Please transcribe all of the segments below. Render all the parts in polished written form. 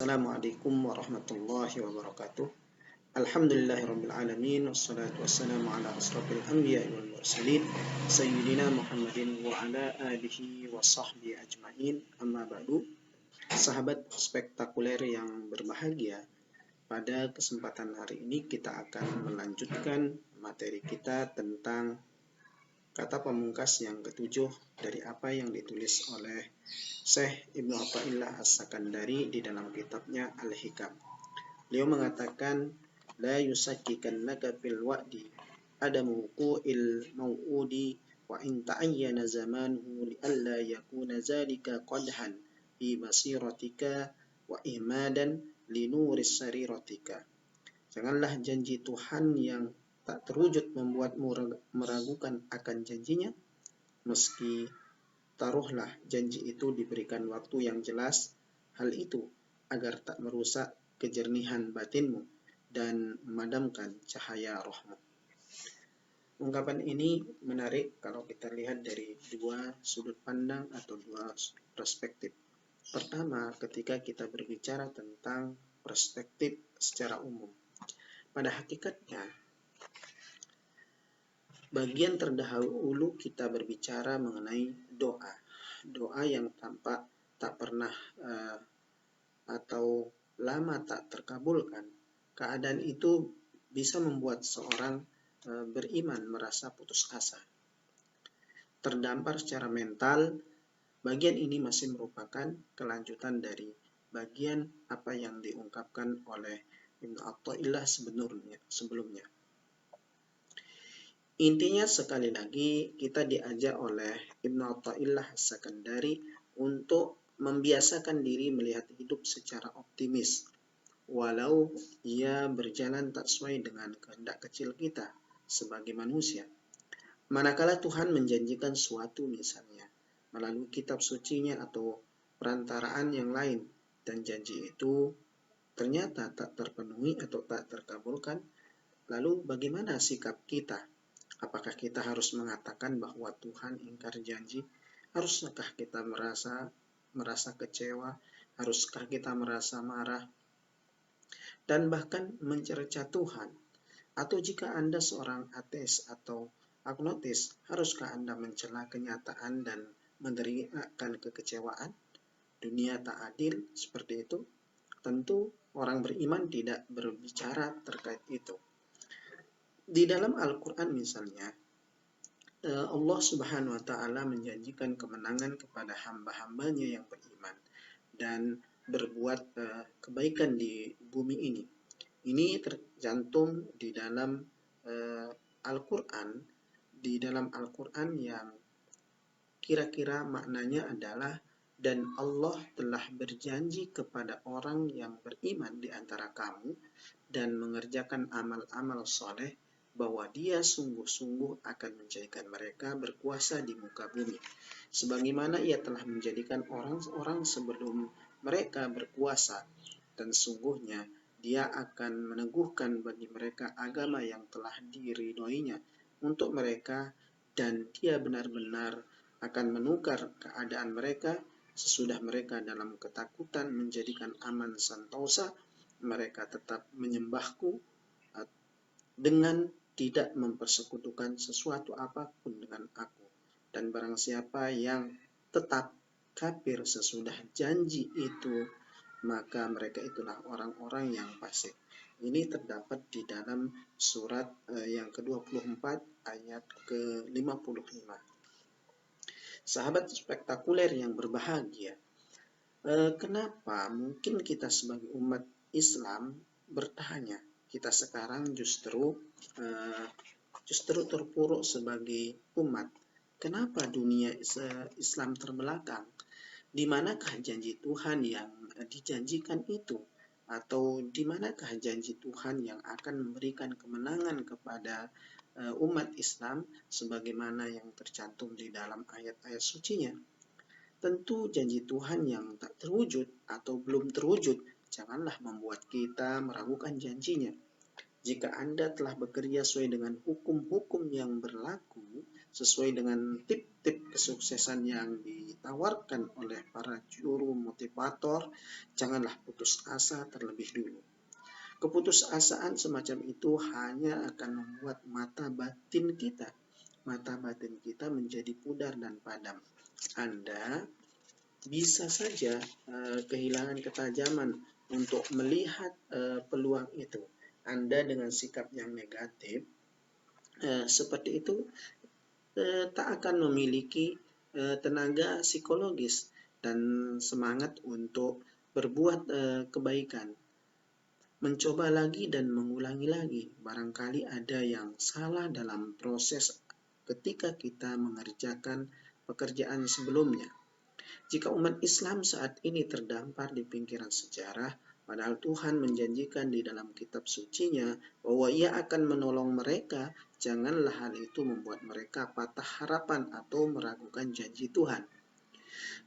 Assalamualaikum warahmatullahi wabarakatuh. Alhamdulillahirabbil alamin wassalatu wassalamu ala asrofil anbiya'i wal mursalin sayyidina Muhammadin wa ala alihi wa sahbihi ajmain. Amma ba'du. Sahabat spektakuler yang berbahagia, pada kesempatan hari ini kita akan melanjutkan materi kita tentang kata pamungkas yang ketujuh dari apa yang ditulis oleh Syekh Ibnu Athaillah As-Sakandari di dalam kitabnya Al-Hikam. Beliau mengatakan, la yusakkikannaka fil wa'di adamu wuqu'il maw'udi wa in ta'ayyana zamanuhu li'alla yakuna zalika qadhan fi basiratika wa ihmadan li nuris sariratika. Janganlah janji Tuhan yang tak terwujud membuatmu meragukan akan janjinya, meski taruhlah janji itu diberikan waktu yang jelas. Hal itu agar tak merusak kejernihan batinmu dan memadamkan cahaya rohmu. Ungkapan ini menarik kalau kita lihat dari dua sudut pandang atau dua perspektif. Pertama, ketika kita berbicara tentang perspektif secara umum. Pada hakikatnya, bagian terdahulu kita berbicara mengenai doa. Doa yang tampak tak pernah atau lama tak terkabulkan. Keadaan itu bisa membuat seorang beriman merasa putus asa, terdampar secara mental. Bagian ini masih merupakan kelanjutan dari bagian apa yang diungkapkan oleh Ibnu Athaillah sebelumnya. Intinya sekali lagi kita diajak oleh Ibnu Athaillah As-Sakandari untuk membiasakan diri melihat hidup secara optimis, walau ia berjalan tak sesuai dengan kehendak kecil kita sebagai manusia. Manakala Tuhan menjanjikan suatu misalnya melalui kitab sucinya atau perantaraan yang lain, dan janji itu ternyata tak terpenuhi atau tak terkabulkan, lalu bagaimana sikap kita? Apakah kita harus mengatakan bahwa Tuhan ingkar janji? Haruskah kita merasa kecewa? Haruskah kita merasa marah? Dan bahkan mencerca Tuhan? Atau jika Anda seorang ateis atau agnostis, haruskah Anda mencela kenyataan dan meneriakan kekecewaan? Dunia tak adil, seperti itu? Tentu orang beriman tidak berbicara terkait itu. Di dalam Al-Quran misalnya, Allah Subhanahu wa Ta'ala menjanjikan kemenangan kepada hamba-hambanya yang beriman dan berbuat kebaikan di bumi ini. Ini tercantum di dalam Al-Quran, yang kira-kira maknanya adalah, dan Allah telah berjanji kepada orang yang beriman di antara kamu dan mengerjakan amal-amal soleh, bahwa Dia sungguh-sungguh akan menjadikan mereka berkuasa di muka bumi, sebagaimana Ia telah menjadikan orang-orang sebelum mereka berkuasa, dan sungguhnya Dia akan meneguhkan bagi mereka agama yang telah diridhoinya untuk mereka, dan Dia benar-benar akan menukar keadaan mereka sesudah mereka dalam ketakutan menjadikan aman sentosa. Mereka tetap menyembahku dengan tidak mempersekutukan sesuatu apapun dengan aku. Dan barang siapa yang tetap kafir sesudah janji itu, maka mereka itulah orang-orang yang fasik. Ini terdapat di dalam surat yang ke-24 ayat ke-55. Sahabat spektakuler yang berbahagia, kenapa mungkin kita sebagai umat Islam bertanya, kita sekarang justru terpuruk sebagai umat? Kenapa dunia Islam terbelakang? Di manakah janji Tuhan yang dijanjikan itu? Atau di manakah janji Tuhan yang akan memberikan kemenangan kepada umat Islam sebagaimana yang tercantum di dalam ayat-ayat sucinya? Tentu janji Tuhan yang tak terwujud atau belum terwujud janganlah membuat kita meragukan janjinya. Jika Anda telah bekerja sesuai dengan hukum-hukum yang berlaku, sesuai dengan tip-tip kesuksesan yang ditawarkan oleh para juru motivator, janganlah putus asa terlebih dulu. Keputusasaan semacam itu hanya akan membuat mata batin kita menjadi pudar dan padam. Anda bisa saja kehilangan ketajaman untuk melihat peluang itu. Anda dengan sikap yang negatif seperti itu tak akan memiliki tenaga psikologis dan semangat untuk berbuat kebaikan. Mencoba lagi dan mengulangi lagi. Barangkali ada yang salah dalam proses ketika kita mengerjakan pekerjaan sebelumnya. Jika umat Islam saat ini terdampar di pinggiran sejarah, padahal Tuhan menjanjikan di dalam kitab sucinya bahwa Ia akan menolong mereka, janganlah hal itu membuat mereka patah harapan atau meragukan janji Tuhan.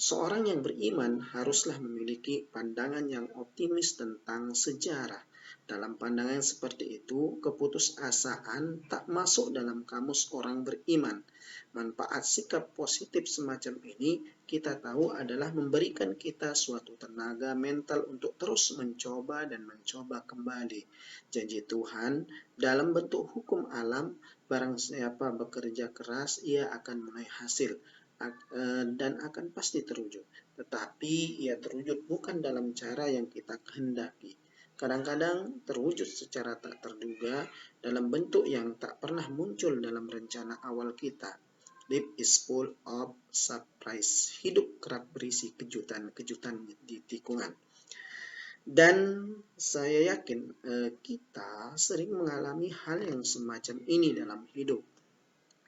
Seorang yang beriman haruslah memiliki pandangan yang optimis tentang sejarah. Dalam pandangan seperti itu, keputusasaan tak masuk dalam kamus orang beriman. Manfaat sikap positif semacam ini kita tahu adalah memberikan kita suatu tenaga mental untuk terus mencoba dan mencoba kembali. Janji Tuhan dalam bentuk hukum alam, barang siapa bekerja keras, ia akan menuai hasil dan akan pasti terwujud. Tetapi ia terwujud bukan dalam cara yang kita kehendaki. Kadang-kadang terwujud secara tak terduga dalam bentuk yang tak pernah muncul dalam rencana awal kita. Life is full of surprise. Hidup kerap berisi kejutan-kejutan di tikungan. Dan saya yakin kita sering mengalami hal yang semacam ini dalam hidup.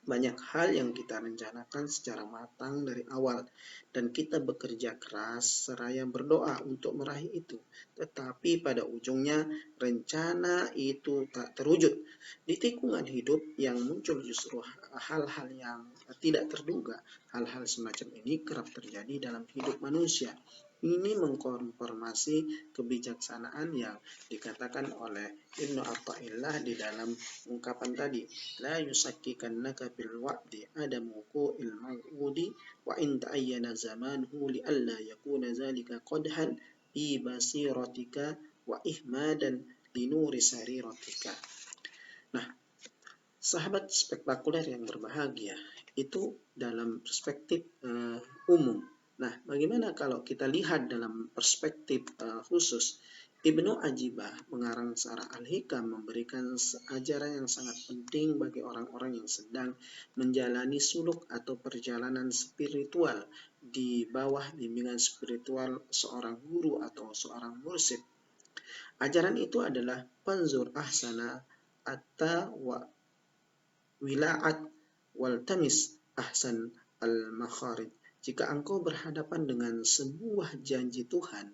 Banyak hal yang kita rencanakan secara matang dari awal dan kita bekerja keras seraya berdoa untuk meraih itu. Tetapi pada ujungnya rencana itu tak terwujud. Di tikungan hidup yang muncul justru hal-hal yang tidak terduga. Hal-hal semacam ini kerap terjadi dalam hidup manusia. Ini mengkonfirmasi kebijaksanaan yang dikatakan oleh Ibnu Athaillah di dalam ungkapan tadi. La yusakkikannaka bil wa'di adamu il maw'udi wa in ta'ayyana zamanuhu li alla yakuna zalika qadhan bi basiratika wa ihmadan li nuri sariratika. Nah, sahabat spektakuler yang berbahagia, itu dalam perspektif umum. Nah, bagaimana kalau kita lihat dalam perspektif khusus? Ibnu Ajibah mengarang Syarah Al-Hikam memberikan ajaran yang sangat penting bagi orang-orang yang sedang menjalani suluk atau perjalanan spiritual di bawah bimbingan spiritual seorang guru atau seorang mursyid. Ajaran itu adalah panzur ahsana atta wa wila'at wal tamis ahsan al-makharij. Jika engkau berhadapan dengan sebuah janji Tuhan,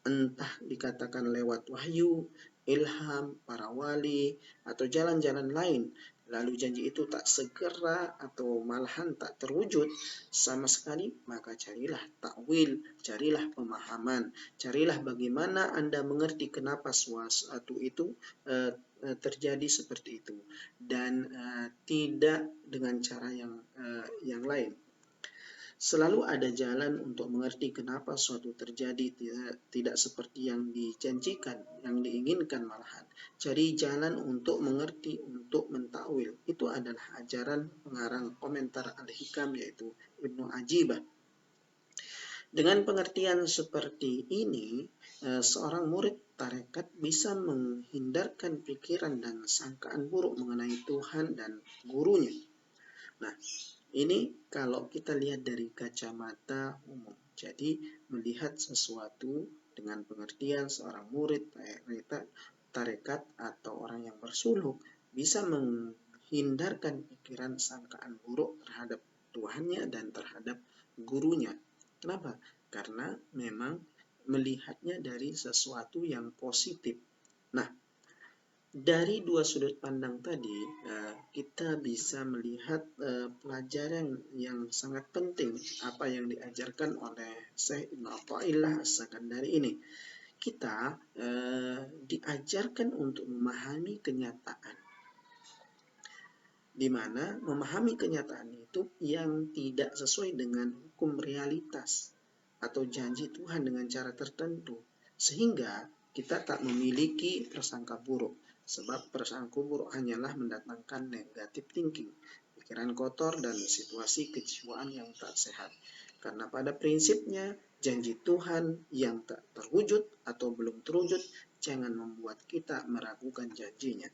entah dikatakan lewat wahyu, ilham, para wali, atau jalan-jalan lain, lalu janji itu tak segera atau malahan tak terwujud sama sekali, maka carilah takwil, carilah pemahaman, carilah bagaimana Anda mengerti kenapa sesuatu itu terjadi seperti itu, dan tidak dengan cara yang lain. Selalu ada jalan untuk mengerti kenapa suatu terjadi tidak seperti yang dijanjikan, yang diinginkan malahan. Cari jalan untuk mengerti, untuk mentakwil. Itu adalah ajaran pengarang komentar Al-Hikam yaitu Ibnu Ajibah. Dengan pengertian seperti ini, seorang murid tarekat bisa menghindarkan pikiran dan sangkaan buruk mengenai Tuhan dan gurunya. Nah, ini kalau kita lihat dari kacamata umum. Jadi melihat sesuatu dengan pengertian seorang murid tarekat atau orang yang bersuluk bisa menghindarkan pikiran sangkaan buruk terhadap Tuhannya dan terhadap gurunya. Kenapa? Karena memang melihatnya dari sesuatu yang positif. Nah, dari dua sudut pandang tadi, kita bisa melihat pelajaran yang sangat penting apa yang diajarkan oleh Syekh Ibnu Athaillah As-Sakandari ini. Kita diajarkan untuk memahami kenyataan. di mana memahami kenyataan itu yang tidak sesuai dengan hukum realitas atau janji Tuhan dengan cara tertentu, sehingga kita tak memiliki prasangka buruk, sebab prasangka buruk hanyalah mendatangkan negative thinking, pikiran kotor dan situasi kejiwaan yang tak sehat. Karena pada prinsipnya janji Tuhan yang tak terwujud atau belum terwujud jangan membuat kita meragukan janjinya.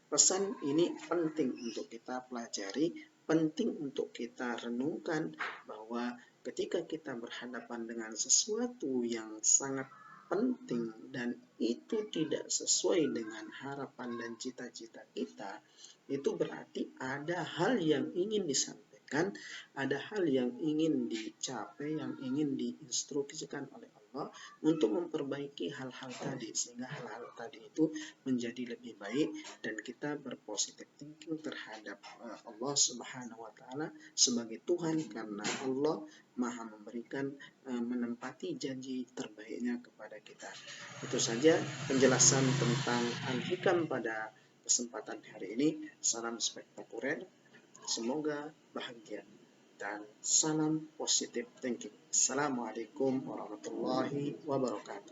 Pesan ini penting untuk kita pelajari, penting untuk kita renungkan bahwa ketika kita berhadapan dengan sesuatu yang sangat penting dan itu tidak sesuai dengan harapan dan cita-cita kita, itu berarti ada hal yang ingin disampaikan, ada hal yang ingin dicapai, yang ingin diinstruksikan oleh Allah untuk memperbaiki hal-hal tadi, sehingga hal-hal tadi itu menjadi lebih baik dan kita berpositif thinking terhadap Allah Subhanahu wa taala sebagai Tuhan, karena Allah Maha memberikan menempati janji terbaiknya kepada kita. Itu saja penjelasan tentang Al-Hikam pada kesempatan hari ini. Salam spektakuler, semoga bahagia dan salam positif thinking. Assalamualaikum warahmatullahi wabarakatuh.